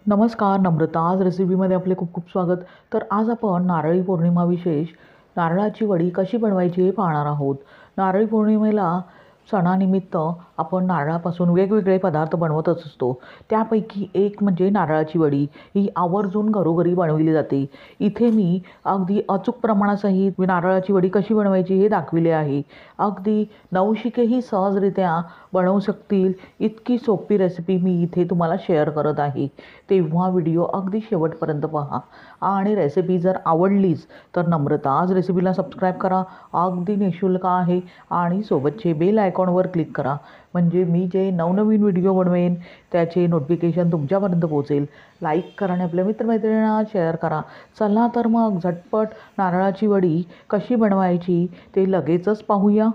नमस्कार, नम्रता आज रेसिपीमध्ये आपले खूप खूप स्वागत. तर आज आपण नारळी पौर्णिमा विशेष नारळाची वडी कशी बनवायची हे पाहणार आहोत. नारळी पौर्णिमेला सणानिमित्त आपण नारळापासून वेगवेगळे पदार्थ बनवतच असतो. त्यापैकी एक म्हणजे नारळाची वडी. ही आवर्जून घरोघरी बनवली जाते. इथे मी अगदी अचूक प्रमाणासहित नारळाची वडी कशी बनवायची हे दाखविले आहे. अगदी नवशिकेही सहजरित्या बनवू शकतील इतकी सोपी रेसिपी मी इथे तुम्हाला शेअर करत आहे. तेव्हा व्हिडिओ अगदी शेवटपर्यंत पहा आणि रेसिपी जर आवडलीच तर नम्रता आज रेसिपीला सबस्क्राईब करा. अगदी निःशुल्क आहे आणि सोबतचे बेल आयकॉनवर क्लिक करा म्हणजे मी जे नवनवीन व्हिडिओ बनवेन त्याचे नोटिफिकेशन तुमच्यापर्यंत पोहोचेल. लाईक करा आणि आपल्या मित्रमैत्रिणींना शेअर करा. चला तर मग झटपट नारळाची वडी कशी बनवायची ते लगेचच पाहूया.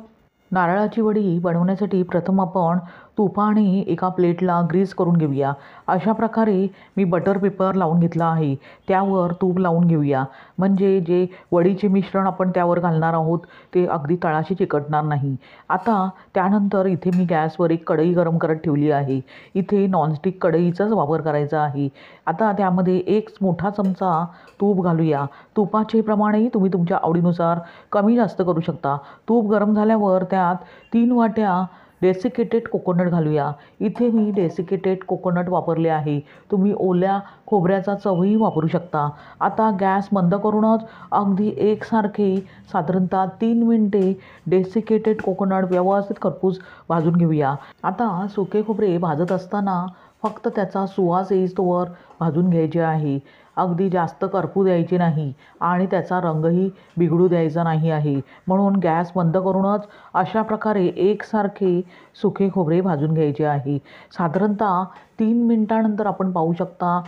नारळाची वडी बनवण्यासाठी प्रथम आपण तुपाने एका प्लेटला ग्रीस करून घेऊया. अशा प्रकारे मी बटर पेपर लावून घेतला आहे. त्यावर तूप लावून घेऊया म्हणजे जे वडीचे मिश्रण आपण त्यावर घालणार आहोत ते अगदी तळाशी चिकटणार नाही. आता त्यानंतर इथे मी गॅसवर एक कढई गरम करत ठेवली आहे. इथे नॉनस्टिक कढईचाच वापर करायचा आहे. आता त्यामध्ये एक मोठा चमचा तूप घालूया. तुपाचे प्रमाणही तुम्ही तुमच्या आवडीनुसार कमी जास्त करू शकता. तूप गरम झाल्यावर त्यात 3 वाट्या डेसिकेटेड कोकोनट घालूया. इथे मी डेसिकेटेड कोकोनट वापरले आहे. तुम्ही ओल्या खोबऱ्याचा चवही वापरू शकता. आता गॅस बंद करूनच अगदी एकसारखे साधारणतः 3 मिनिटे डेसिकेटेड कोकोनट व्यवस्थित खरपूस भाजून घेऊया. आता सुके खोबरे भाजत असताना फक्त त्याचा सुवास येईस्तोवर भाजून घ्यायचे आहे. अगदी जास्त करपू द्यायचे नाही आणि त्याचा रंगही बिघडू द्यायचा नाही आहे. म्हणून गॅस बंद करूनच अशा प्रकारे एकसारखे सुके खोबरे भाजून घ्यायचे आहे. साधारणतः 3 मिनिटानंतर आपण पाहू शकता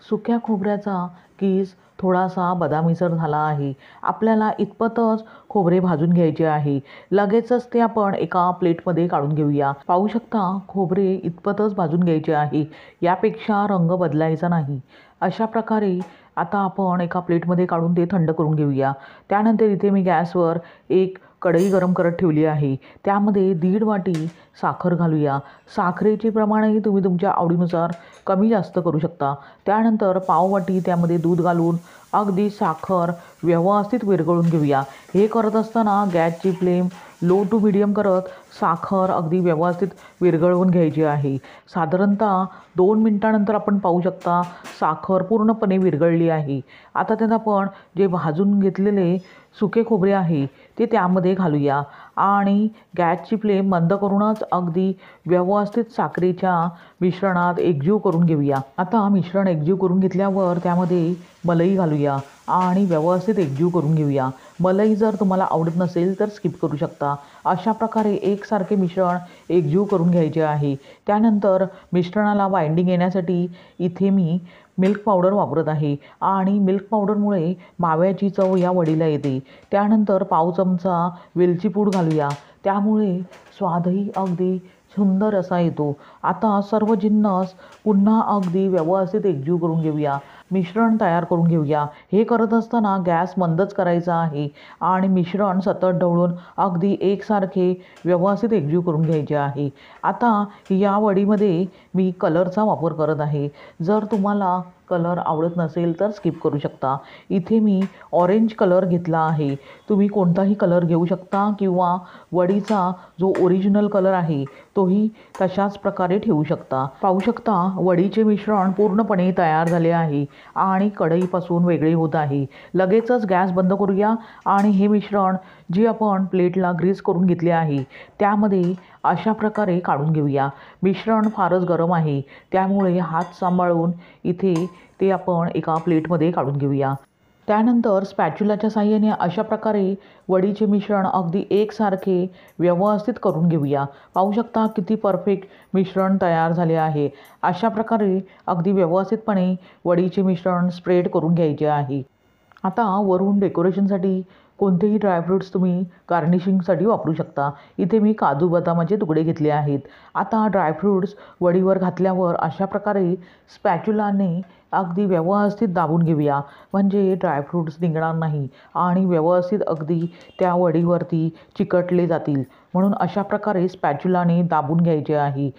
सुक्या खोबऱ्याचा किस थोडासा बदामीसर झाला आहे. आपल्याला इतपतच खोबरे भाजून घ्यायचे आहे. लगेचच ते आपण एका प्लेटमध्ये काढून घेऊया. पाहू शकता खोबरे इतपतच भाजून घ्यायचे आहे. यापेक्षा रंग बदलायचा नाही. अशा प्रकारे आता आपण एका प्लेटमध्ये काढून ते थंड करून घेऊया. त्यानंतर इथे मी गॅसवर एक कढई गरम करत ठेवली आहे. त्यामध्ये 1.5 वाटी साखर घालूया. साखरेचे प्रमाणही तुम्ही तुमच्या आवडीनुसार कमी जास्त करू शकता. त्यानंतर पाव वाटी त्यामध्ये दूध घालून अगदी साखर व्यवस्थित विरघळून घेऊया. हे करत असताना गॅसची फ्लेम लो टू मीडियम करत साखर अगदी व्यवस्थित विरघळवून घ्यायची आहे. साधारणतः 2 मिनिटानंतर आपण पाहू शकता साखर पूर्णपणे विरघळली आहे. आता त्यात आपण जे भाजून घेतलेले सुके खोबरे आहे ते त्यामध्ये घालूया आणि गॅसची फ्लेम बंद करूनच अगदी व्यवस्थित साखरेच्या मिश्रणात एकजीव करून घेऊया. आता मिश्रण एकजीव करून घेतल्यावर त्यामध्ये मलई घालूया आणि व्यवस्थित एकजीव करून घेऊया. मलई जर तुम्हाला आवडत नसेल तर स्किप करू शकता. अशा प्रकारे एकसारखे मिश्रण एकजीव करून घ्यायचे आहे. त्यानंतर मिश्रणाला बाइंडिंग येण्यासाठी इथे मी मिल्क पावडर वापरत आहे आणि मिल्क पावडरमुळे माव्याची चव या वडीला येते. त्यानंतर पाव चमचा वेलची पूड घालूया. त्यामुळे स्वादही अगदी सुंदर असा येतो. आता सर्व जिन्नस पुन्हा अगदी व्यवस्थित एकजीव करून घेऊया. मिश्रण तयार करून घेऊया. हे करत असताना गॅस बंदच करायचा आहे आणि मिश्रण सतत ढवळून अगदी एकसारखे व्यवस्थित एकजीव करून घ्यायचे आहे. आता या वडीमध्ये मी कलरचा वापर करत आहे. जर तुम्हाला कलर आवडत नसेल तर स्किप करू शकता. इथे मी ऑरेंज कलर घेतला आहे. तुम्ही कोणताही कलर घेऊ शकता किंवा वडीचा जो ओरिजिनल कलर आहे तोही तशाच प्रकारे ठेवू शकता. पाहू शकता वडीचे मिश्रण पूर्णपणे तयार झाले आहे आणि कढईपासून वेगळे होत आहे. लगेचच गॅस बंद करूया आणि हे मिश्रण जे आपण प्लेटला ग्रीस करून घेतले आहे त्यामध्ये अशा प्रकारे काढून घेऊया. मिश्रण फारच गरम आहे त्यामुळे हात सांभाळून इथे ते आपण एका प्लेटमध्ये काढून घेऊया. त्यानंतर स्पॅच्युलाच्या साहाय्याने अशा प्रकारे वडीचे मिश्रण अगदी एकसारखे व्यवस्थित करून घेऊया. पाहू शकता किती परफेक्ट मिश्रण तयार झाले आहे. अशा प्रकारे अगदी व्यवस्थितपणे वडीचे मिश्रण स्प्रेड करून घ्यायचे आहे. आता वरून डेकोरेशनसाठी कोणतेही ड्रायफ्रूट्स तुम्ही गार्निशिंगसाठी वापरू शकता. इथे मी काजू बदामाचे तुकडे घेतले आहेत. आता ड्रायफ्रूट्स वडीवर घातल्यावर अशा प्रकारे स्पॅच्युलाने अगदी व्यवस्थित दाबून घेऊया म्हणजे ड्रायफ्रूट्स निघणार नाही आणि व्यवस्थित अगदी त्या वडीवरती चिकटले जातील. म्हणून अशा प्रकारे स्पॅच्युलाने दाबून घ्यायचे आहे.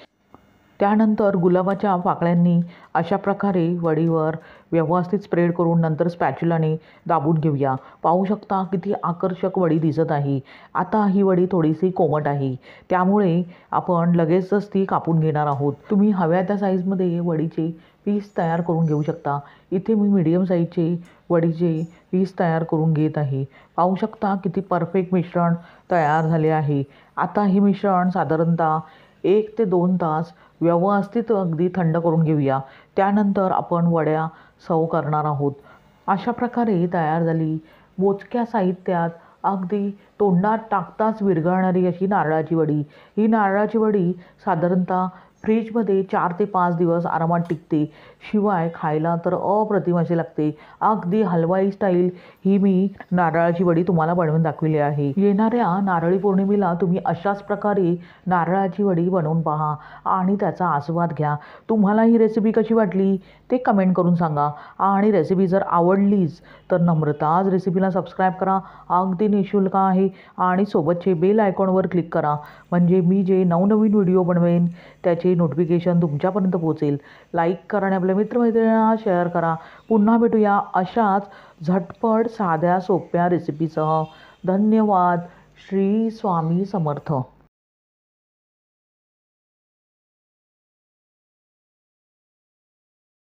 त्यानंतर गुलाबाच्या पाकळ्यांनी अशा प्रकारे वडीवर व्यवस्थित स्प्रेड करून नंतर स्पॅच्युलाने दाबून घेऊया. पाहू शकता किती आकर्षक वडी दिसत आहे. आता ही वडी थोडीशी कोमट आहे, त्यामुळे आपण लगेचच ती कापून घेणार आहोत. तुम्ही हव्या त्या साईजमध्ये वडीचे पीस तयार करून घेऊ शकता. इथे मी मीडियम साईजचे वडीचे पीस तयार करून घेत आहे. पाहू शकता किती परफेक्ट मिश्रण तयार झाले आहे. आता हे मिश्रण साधारणतः 1 ते 2 तास व्यवस्थित अगदी थंड करून घेऊया. त्यानंतर आपण वड्या सर्व करणार आहोत. अशा प्रकारे तयार झाली मोजक्या साहित्यात अगदी तोंडात टाकताच विरघळणारी अशी नारळाची वडी. ही नारळाची वडी साधारणतः फ्रीजमध्ये 4 ते 5 दिवस आरामात टिकते. शिवाय खायला तर अप्रतिम अशी लागते. अगदी हलवाई स्टाईल ही मी नारळाची वडी तुम्हाला बनवून दाखवली आहे. येणाऱ्या नारळी पौर्णिमेला तुम्ही अशाच प्रकारे नारळाची वडी बनवून पहा आणि त्याचा आस्वाद घ्या. तुम्हाला ही रेसिपी कशी वाटली ते कमेंट करून सांगा. आणि रेसिपी जर आवडलीच तर नम्रताज रेसिपीला सबस्क्राईब करा. अगदी निःशुल्क आहे. आणि सोबतचे बेल आयकॉनवर क्लिक करा, म्हणजे मी जे नवनवीन व्हिडिओ बनवेन त्याचे नोटिफिकेशन तुमच्यापर्यंत पोहोचेल. लाईक करा आणि आपल्या मित्रमैत्रिणींना शेअर करा. पुन्हा भेटूया अशाच झटपट साध्या सोप्या रेसिपीसह. धन्यवाद. श्री स्वामी समर्थ.